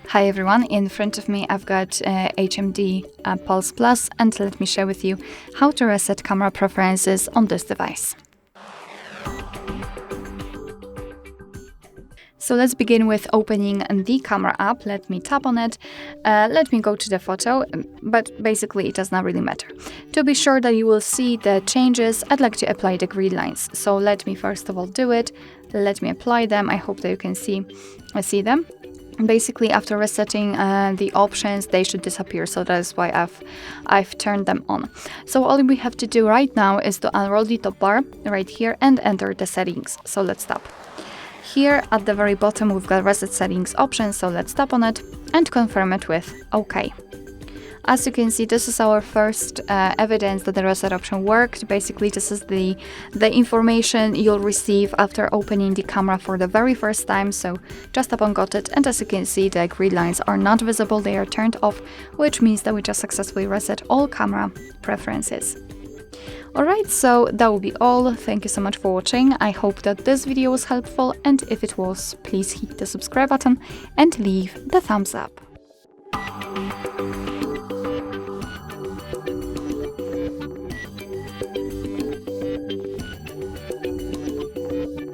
Hi everyone, in front of me I've got HMD Pulse Plus, and let me share with you how to reset camera preferences on this device. So let's begin with opening the camera app. Let me tap on it. Let me go to the photo, but basically it does not really matter. To be sure that you will see the changes, I'd like to apply the grid lines. So let me first of all do it. Let me apply them. I hope that you can see them. Basically, after resetting the options, they should disappear. So that is why I've turned them on. So all we have to do right now is to unroll the top bar right here and enter the settings. So let's tap. Here at the very bottom we've got reset settings option, so let's tap on it and confirm it with OK. As you can see, this is our first evidence that the reset option worked. Basically, this is the information you'll receive after opening the camera for the very first time. So just tap on got it, and as you can see, the grid lines are not visible, they are turned off, which means that we just successfully reset all camera preferences. Alright, so that will be all. Thank you so much for watching. I hope that this video was helpful, and if it was, please hit the subscribe button and leave the thumbs up.